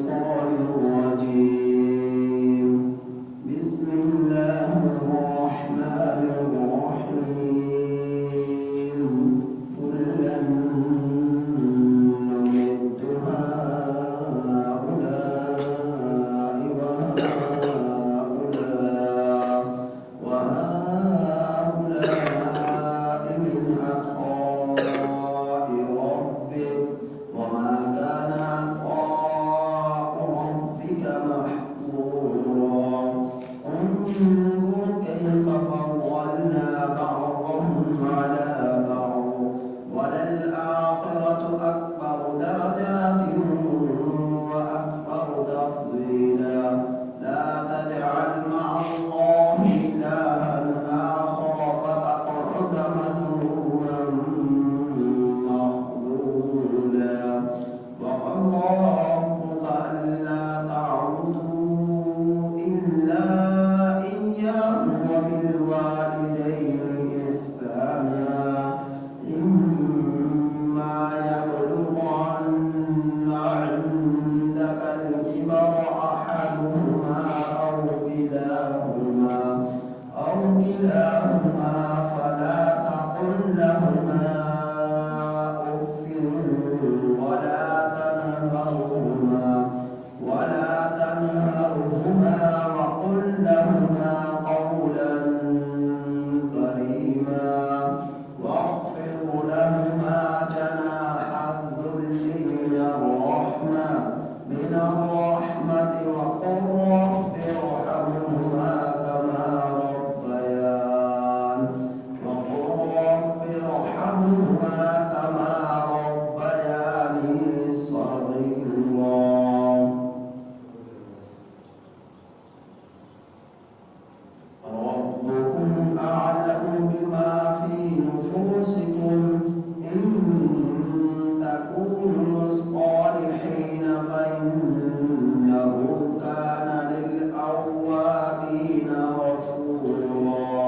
الشيطان الرجيم بسم الله الرحمن الرحيم كلا نمد هؤلاء وهؤلاء من عطاء ربك وما كان عطاء ربك محظورا انظر كيف فضلنا بعضهم على بعض وللآخرة أكبر درجات وأكبر تفضيلا لا تجعل مع الله إلها آخر فتقعد مذموما مخذولا وقضى ربك ألا تعبدوا إلا إياه وبالوالدين إحسانا إما يبلغن عندك الكبر أحدهما أو كلاهما فلا تقل لهما أف ولا تنهرهما وقل لهما قولا كريما واخفض لهما جناح الذل من الرحمة وقل رب ارحمهما كما ربياني صغيرا ربكم أعلم بما في نفوسكم إن تكونوا صالحين فإنه كان للأوابين غفورا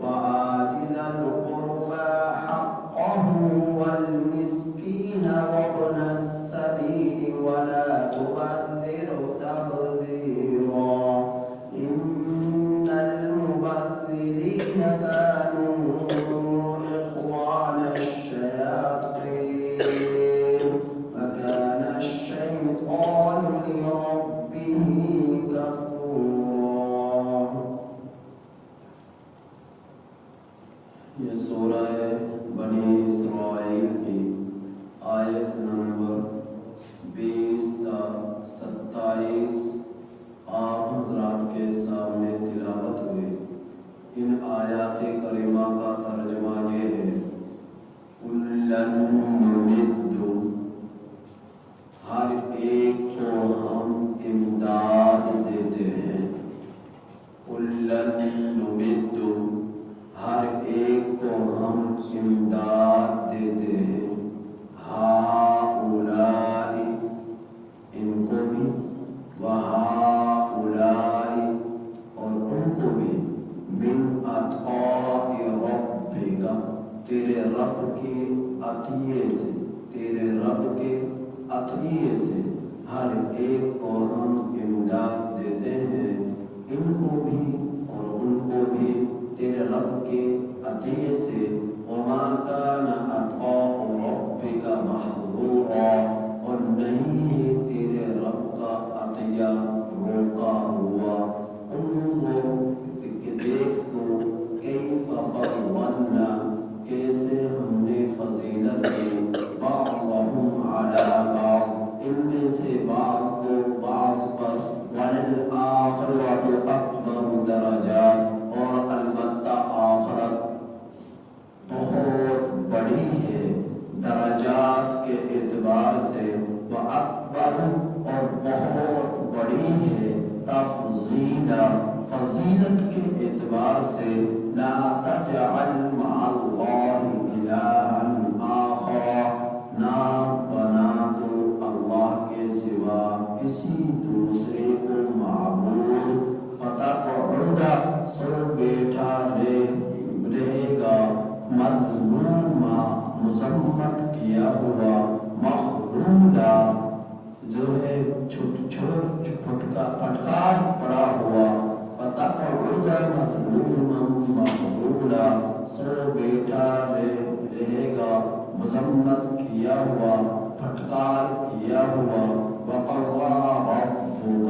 وآت ذا القربى حقه والمسكين وابن السبيل ولا تبذر تبذيرا إن المبذرين كانوا إخوان الشياطين وكان الشيطان لربه كفورا یہ سورہ بنی اسرائیل کی آیت نمبر 20 تا 27 آپ حضرات کے سامنے تلاوت ہوئی۔ ان آیات کریمہ کا ترجمہ یہ ہے کُلًّا نُمِدُّ، ہر ایک کو ہم امداد دیتے ہیں۔ کُلًّا نُمِدُّ، ہر ایک کو ہم امداد دیتے ہیں۔ ہؤلاء، ان کو بھی، وہؤلاء، اور ان کو بھی، من عطاء ربک، تیرے رب کے عطیے سے، تیرے رب کے عطیے سے ہر ایک کو ہم امداد دیتے ہیں۔ ان کو بھی اور ان کو بھی تیرے رب کے عطیے سے۔ وما كان عطاء ربك محظورا، اور نہیں ہے تیرے رب کا عطیہ روکا ہوا۔ انظر، کہ دیکھ تو، کیف فضلنا، کیسے ہم نے فضیلت دی، بعضهم علی بعض، ان میں سے بعض کو بعض پر، وللآخرۃ اکبر درجات، اور البتہ آخرت بہت بڑی ہے درجات کے اعتبار سے، وَأَكْبَرُ، اور بہت بڑی ہے تفضیلا، فضیلت کے اعتبار سے۔ لا تجعل مع اللہ الہا آخر، نہ بنا تو اللہ کے سوا کسی دوسرے کو معبود، فتقعد، سو بیٹھا رہے گا، مذموما، مذمت کیا ہوا، مخذولا، جو ہے پھٹکار پڑا ہوا فَتَقْعُدَ مَذْمُومًا مَخْذُولًا، سو بیٹھا رہے گا مذمت کیا ہوا، پھٹکار کیا ہوا. وَقَضَى رَبُّكَ،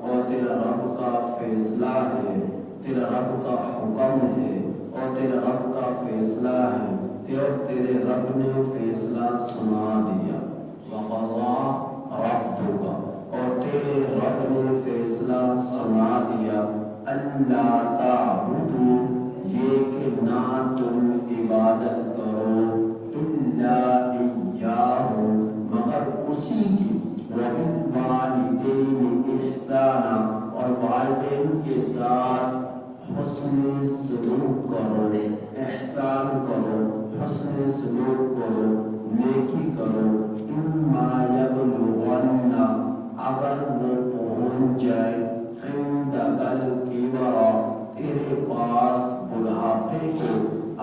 اور تیرا رب کا فیصلہ ہے، تیرا رب کا حکم ہے اور تیرا رب کا فیصلہ ہے، اور تیرے رب نے فیصلہ سنا دیا. وَقَضَى رَبُّكَ، اور تیرے رب نے فیصلہ سنا دیا. أَلَّا تَعْبُدُوا، یہ کہ نہ تم عبادت کرو، إِلَّا إِيَّاهُ، مگر اسی کی. وَبِالْوَالِدَيْنِ إِحْسَانًا، اور والدین کے ساتھ حسن سلوک کرو، احسان کرو، حسن سلوک کرو، نیکی کرو. إِمَّا يَبْلُغَنَّ، اگر وہ پہنچ جائے، عِندَكَ الْكِبَرَ، تیرے پاس بڑھاپے کو،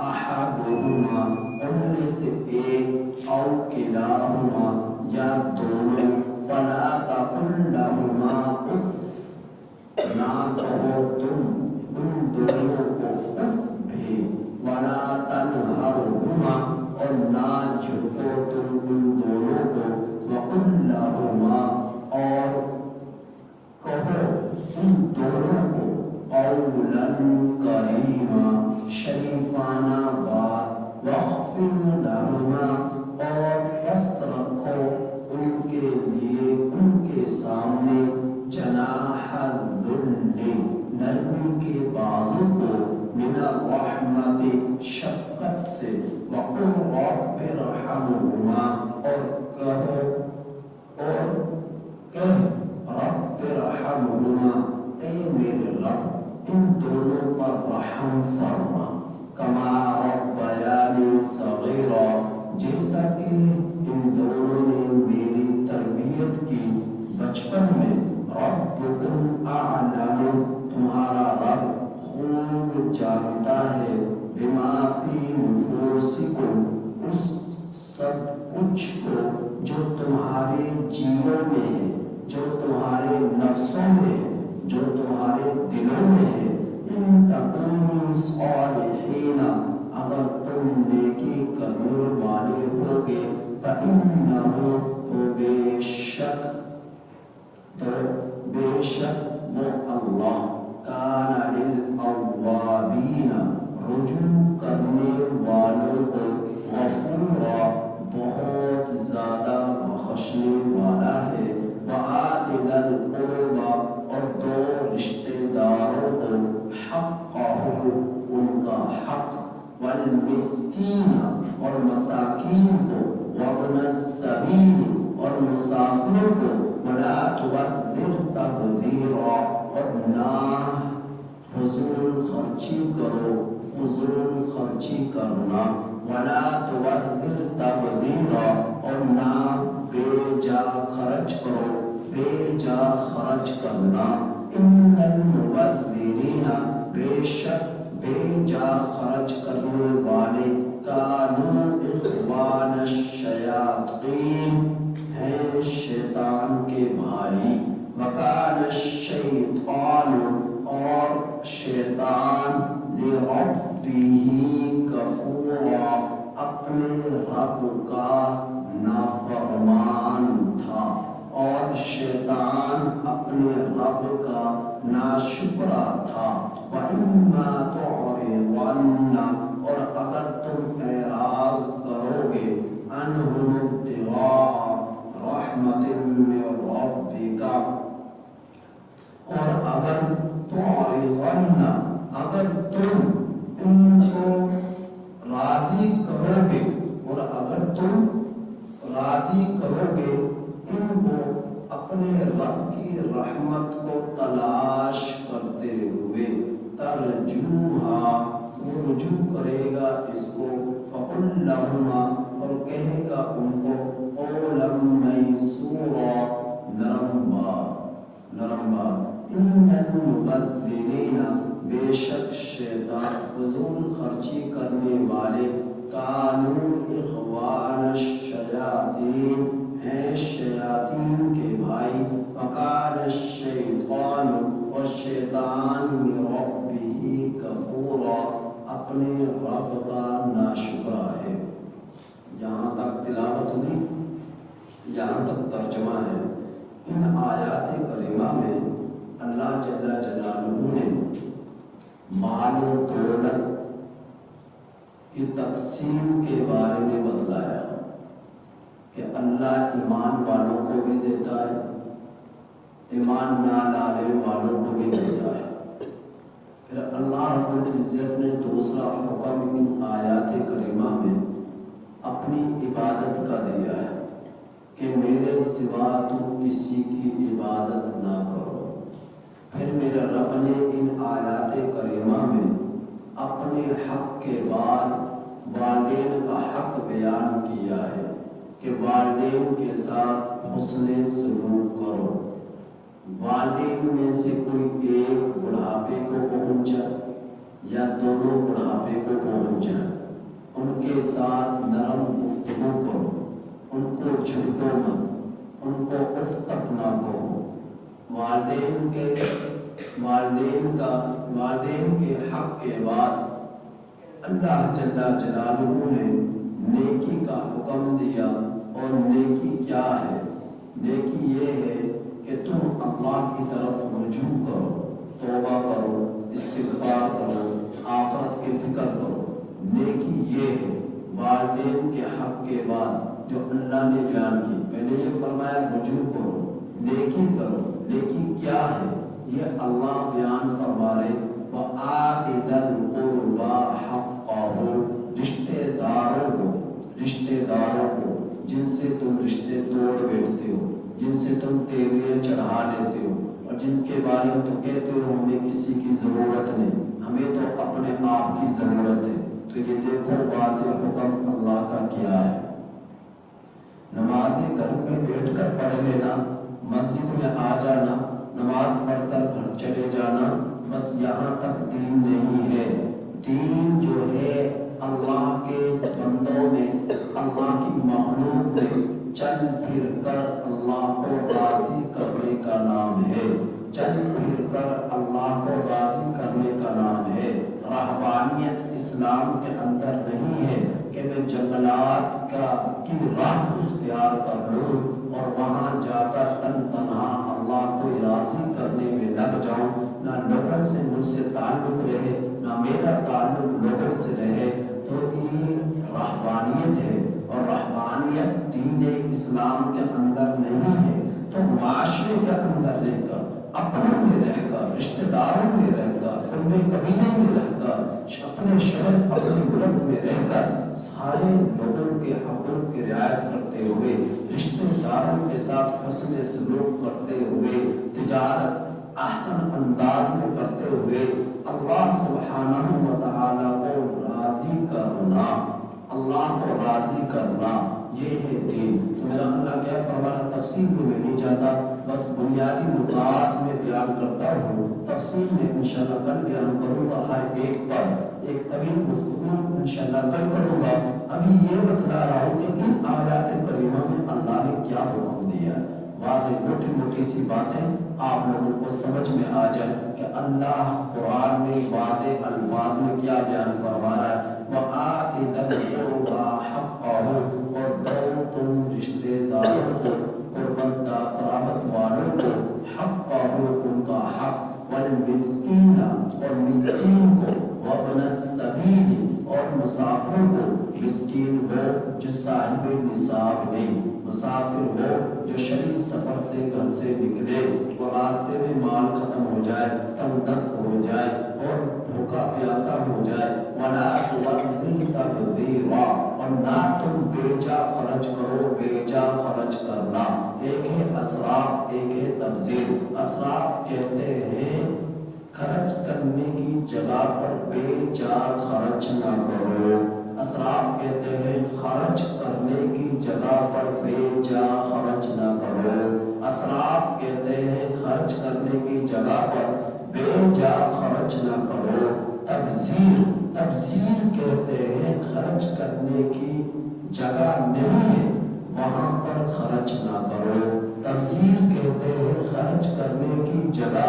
أَحَدُهُمَا، ان میں سے ایک، أَوْ كِلَاهُمَا، یا دونوں، فَلَا تَقُل لَّهُمَا أُفٍّ، نہ کہو تم ان دونوں کو اف بھی. وَلَا تَنْهَرْهُمَا، اور نہ جھڑکو تم ان دونوں کو. وَقُل لَّهُمَا، اور کہو ان دونوں کو، قَوْلًا کریما، شریفانہ بات. وَاخْفِضْ لَهُمَا، اور پست رکھو ان کے لیے، ان کے سامنے، جناح الذل، نرمی کے بازو کو، من الرحمت، شفقت سے. وَقُلْ رَبِّ ارْحَمْهُمَا، اور کہہ رب ارحمہما، اے میرے رب ان دونوں پر رحم فرما. کما ربیانی صغیرا، جیسا کہ ان دونوں نے میری تربیت کی بچپن میں. ربکم اعلم، تمہارا رب خوب جانتا ہے، بما فی نفوسکم، اس سب کچھ کو جو تمہارے جیوں میں ہے، جو تمہارے نفسوں میں ہے، جو تمہارے دلوں میں ہے. ان تکونوا صالحین، اگر تم نیکی کرنے والے ہوگے، فإنہ، تو بے شک وہ اللہ، کان للأوابین، رجوع کرنے والوں کو، غفورا، بہت زیادہ بخشنے والا ہے. وآت ذی القربى، اور دو رشتے داروں کو، حقہ، ان کا حق. والمسکین، اور مساکین کو. وابن السبیل، اور مسافروں کو. ولا تبذر تبذیرا، اور نہ فضول خرچی کرو، فضول خرچی کرنا. ولا تبذر تبذیرا، اور نہ بے جا خرچ کرو، بے جا خرچ کرنا. ان المبذرین، بے شک بے جا خرچ کرنے والے، کانوا اخوان الشیاطین، ہیں شیطان کے بھائی. وکان الشیطان، اور شیطان، لربہ کفورا، اپنے رب کا نافرمان تھا، اور شیطان اپنے رب کا ناشکرا تھا. وَإِمَّا تُعْرِضَنَّ، اور اگر تم اعراض کرو گے، عَنْهُمُ ابْتِغَاءَ رَحْمَةٍ مِّن رَّبِّكَ، اور اگر تُعْرِضَنَّ، اگر تم ان کو راضی کرو گے، اور اگر تم راضی کرو گے ان کو اپنے رب کی رحمت کو تلاش کرتے ہوئے. ترجوہا، وہ رجوع کرے گا اس کو. فقل لہما، اور کہے گا ان کو، قولا میسورا، نرم بات. ان المبذرین، بے شک شیطان، فضول خرچی کرنے والے، کانوا اخوان الشیاطین، ہیں شیاطین کے یہاں تک ترجمہ ہے۔ ان آیات کریمہ میں اللہ جل جلالہ نے مال و دولت کی تقسیم کے بارے میں بتلایا کہ اللہ ایمان والوں کو بھی دیتا ہے، ایمان نہ لانے والوں کو بھی دیتا ہے۔ پھر اللہ رب العزت نے دوسرا حکم ان آیات کریمہ میں اپنی عبادت کا دیا ہے کہ میرے سوا تم کسی کی عبادت نہ کرو۔ پھر میرے رب نے ان آیات کریمہ میں اپنے حق کے بعد والدین کا حق بیان کیا ہے کہ والدین کے ساتھ حسن سلوک کرو۔ والدین میں سے کوئی ایک بڑھاپے کو پہنچ جائے یا دونوں بڑھاپے کو پہنچ جائے، ان کے ساتھ نرم گفتگو کرو، ان کو جھڑکو مت، ان کو اف تک نہ کہو۔ والدین کے حق کے بعد اللہ جل جلالہ نے نیکی کا حکم دیا، اور نیکی کیا ہے؟ نیکی یہ ہے کہ تم اللہ کی طرف رجوع کرو، توبہ کرو، استغفار کرو، آخرت کی فکر کرو۔ نیکی یہ ہے والدین کے حق کے بعد جو اللہ نے بیان کی۔ پہلے یہ فرمایا رجوع کرو، نیکی کرو۔ نیکی کیا ہے؟ یہ اللہ بیان فرما رہے وَآتِ ذَا الْقُرْبَى حَقَّهُ، رشتے داروں کو جن سے تم رشتے توڑ بیٹھتے ہو، جن سے تم تیویاں چڑھا لیتے ہو، اور جن کے بارے میں تو کہتے ہو ہمیں کسی کی ضرورت نہیں، ہمیں تو اپنے آپ کی ضرورت ہے۔ تو یہ دیکھو واضح حکم اللہ کا کیا ہے۔ نمازیں گھر میں بیٹھ کر پڑھ لینا، مسجد میں آ جانا، نماز پڑھ کر گھر چلے جانا، بس یہاں تک دین نہیں ہے۔ دین جو ہے اللہ کے بندوں میں، اللہ کی مخلوق میں چل پھر کر اللہ کو راضی کرنے کا نام ہے۔ چل پھر کر اللہ کو راضی کرنے کا نام ہے۔ رہبانیت اسلام کے اندر نہیں ہے کہ میں جنگلات کی راہ اختیار کر لوں اور وہاں جا کر تنہا اللہ کو راضی کرنے میں لگ جاؤں، نہ لوگوں سے مجھ سے تعلق رہے، نہ میرا تعلق لوگوں سے رہے۔ تو یہ رہبانیت ہے، اور رہبانیت دین اسلام کے اندر نہیں ہے۔ تو معاشرے کے اندر رہ کر، اپنوں میں رہ کر، رشتہ داروں میں رہ کر، اپنے قبیلے میں رہ کر، اپنے شہر اپنے ملک میں رہ کر سارے لوگوں کے حقوق کی رعایت کرتے ہوئے، رشتہ داروں کے ساتھ حسن سلوک کرتے ہوئے، تجارت احسن انداز میں کرتے ہوئے اللہ سبحانہ و تعالیٰ کو راضی کرنا، اللہ کو راضی کرنا، یہ ہے دین۔ تو میرا اللہ کیا فرمانا، تفصیل میں نہیں جاتا، بس بنیادی نکات میں بیان کرتا ہوں، تفصیل میں انشاءاللہ کل بیان کروں گا، ہر ایک پر ایک طویل گفتگو انشاءاللہ کل کروں گا۔ ابھی یہ بتلا رہا ہوں کہ ان آیات کریمہ میں اللہ نے کیا حکم دیا ہے، واضح موٹی موٹی سی باتیں آپ لوگوں کو سمجھ میں آ جائے کہ اللہ قرآن میں واضح الفاظ میں کیا بیان فرما رہا ہے۔ وَآتِ ذَا الْقُرْبَى حَقَّهُ، اور دو تم رشتے داروں کو، قرابت والوں کو، حقَّهُ، ان کا حق، والمسکین، اور مسکین کو، وابن السبیل، اور مسافر کو۔ مسکین ہو جو صاحب نصاب نہیں، مسافر ہو جو شرعی سفر سے گھر سے نکلے، اور راستے میں مال ختم ہو جائے، تنگ دست ہو جائے اور بھوکا پیاسا ہو جائے، وَلَا تُبَذِّرْ تَبْذِيرًا، اور نہ تم بیجا خرچ کرو، بیجا خرچ کرنا۔ ایک ہے اسراف، ایک ہے تبذیر۔ اسراف کہتے ہیں خرچ کرنے کی جگہ پر بے جا خرچ نہ کرو۔ اسراف کہتے ہیں خرچ کرنے کی جگہ پر بے جا خرچ نہ کرو۔ اسراف کہتے ہیں خرچ کرنے کی جگہ پر بے جا خرچ نہ کرو۔ تبذیر کہتے ہیں خرچ کرنے کی جگہ نہیں ہے وہاں پر خرچ نہ کرو۔ تبذیر کہتے ہیں خرچ کرنے کی جگہ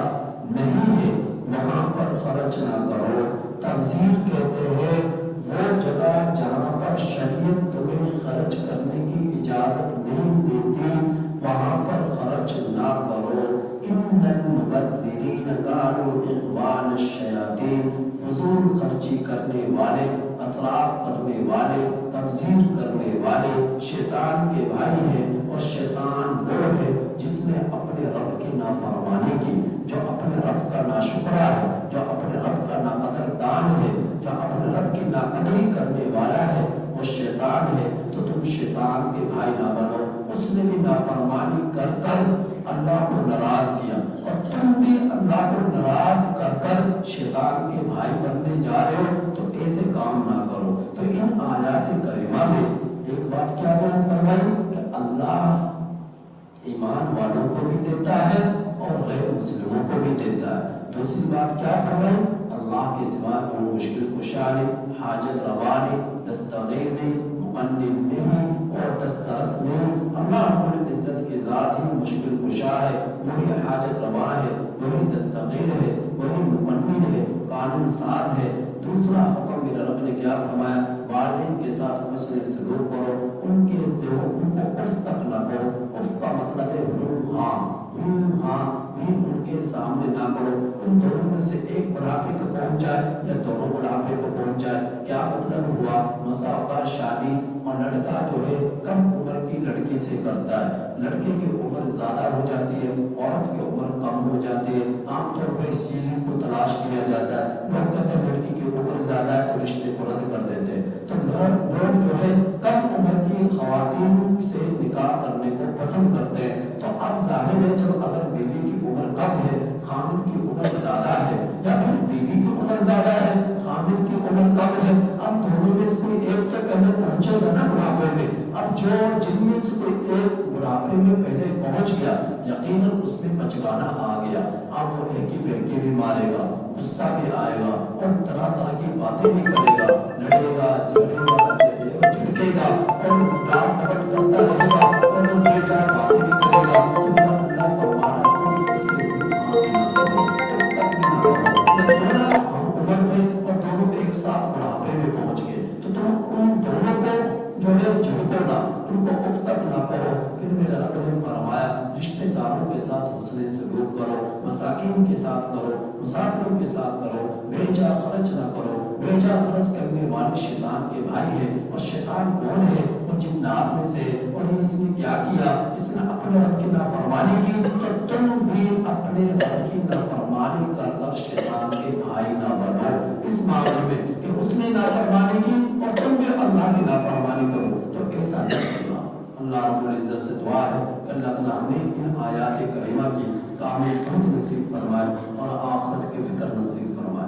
نہیں ہے وہاں پر خرچ نہ کرو۔ تبذیر کہتے ہیں وہ جگہ جہاں پر شریعت تمہیں خرچ کرنے کی اجازت نہیں دیتی، خرچی کرنے والے، اسراف کرنے والے، تبذیر کرنے والے شیطان کے بھائی ہیں۔ اور شیطان وہ ہے جس نے اپنے رب کی نافرمانی کی، جو اپنے رب کا ناشکرا ہے، جو اپنے رب کا ناقدردان ہے، جو اپنے رب کی ناقدری کرنے والا ہے، وہ شیطان ہے۔ تو تم شیطان کے بھائی نہ بنو۔ اس نے بھی نافرمانی کر کر اللہ کو ناراض کیا، اور تم بھی اللہ کو ناراض کر کر شیطان کے بھائی بننے جا رہے ہو، تو ایسے کام نہ کرو۔ تو ان آیات کریمہ میں ایک بات کیا بیان فرمائی کہ اللہ ایمان والوں کو بھی دیتا ہے اور غیر مسلموں کو بھی دیتا ہے۔ دوسری بات کیا فرمائی؟ اللہ کے سوا کوئی مشکل کشا نہیں، حاجت روا نہیں، دستغیر نہیں، مقنن نہیں اور دسترس نہیں۔ اللہ رب العزت کی ذات ہی مشکل کشا ہے، وہی حاجت روا ہے، وہی دستغیر ہے، وہی مقنن ہے، قانون ساز ہے۔ دوسرا حکم میرے رب نے کیا فرمایا؟ والدین کے ساتھ حسن سلوک کرو، ان کو اف تک نہ کرو۔ اف کا مطلب ہے ہاں بھی ان کے سامنے نہ کرو۔ ان دونوں میں سے ایک بڑھاپے کو پہنچ جائے یا دونوں بڑھاپے کو پہنچ جائے، کیا مطلب ہوا؟ مساوقہ شادی اور لڑکا جو ہے کم عمر کی لڑکی سے کرتا ہے، لڑکے کی عمر زیادہ ہو جاتی ہے، عورت کی عمر کم ہو جاتی ہے۔ عام طور پر اس چیز کو تلاش کیا جاتا ہے، لوگ کہتے ہیں لڑکی کی عمر زیادہ ہے تو رشتے کو رد کر دیتے ہیں۔ تو لوگ جو ہے کم عمر کی خواتین سے نکاح کرنے کو پسند کرتے ہیں۔ تو اب ظاہر ہے جب اگر بیوی کی عمر کم ہے، خامد کی عمر زیادہ ہے، یا پھر بیوی کی عمر زیادہ ہے، خامد کی عمر کم ہے، اب دونوں میں سے کوئی ایک تو پہلے پہنچے گا نا بڑھاپے میں۔ اب جن میں سے کوئی ایک بڑھاپے میں پہلے پہنچ گیا، یقیناً اس میں بچگانا آ گیا۔ اب وہ ایک ہی بہکے بھی مارے گا، غصہ بھی آئے گا اور طرح طرح کی باتیں بھی کرے گا، لڑے گا، جھڑکے گا اور ڈانٹ ڈپٹ کرتا رہے گا اور وہ بے جا باتیں بھی کرے گا۔ تو میرا اللہ فرما رہا ہے کہ اسے ہاں بھی نہ کرو، اس تک بھی نہ کرو۔ جب دونوں ہم عمر میں اور دونوں ایک ساتھ بڑھاپے میں پہنچ گئے تو تم ان دونوں کو جو ہے جھڑکو نہ، ان کو اف تک نہ کرو۔ پھر میرے رب نے فرمایا رشتہ داروں کے ساتھ حسن سلوک کرو، مساکین کے ساتھ کرو، مسافروں کے ساتھ کرو، بے جا خرچ نہ کرو۔ بے جا خرچ کرنے والے شیطان کے بھائی ہیں، اور شیطان کون ہے؟ وہ جنات میں سے۔ اور اس نے کیا کیا؟ اس نے اپنے رب کی نافرمانی کی، تو تم بھی اپنے رب کی نافرمانی کر کر شیطان کے بھائی نہ بنو۔ اس معاملے میں کہ اس نے نافرمانی کی اور تم بھی اللہ کی نافرمانی کرو، تو ایسا نہ کرنا۔ اللہ رب العزت سے دعا ہے کہ اللہ تعالیٰ ہمیں ان آیات کریمہ کی کامل سمجھ نصیب فرمائے اور آخرت کی فکر نصیب فرمائے۔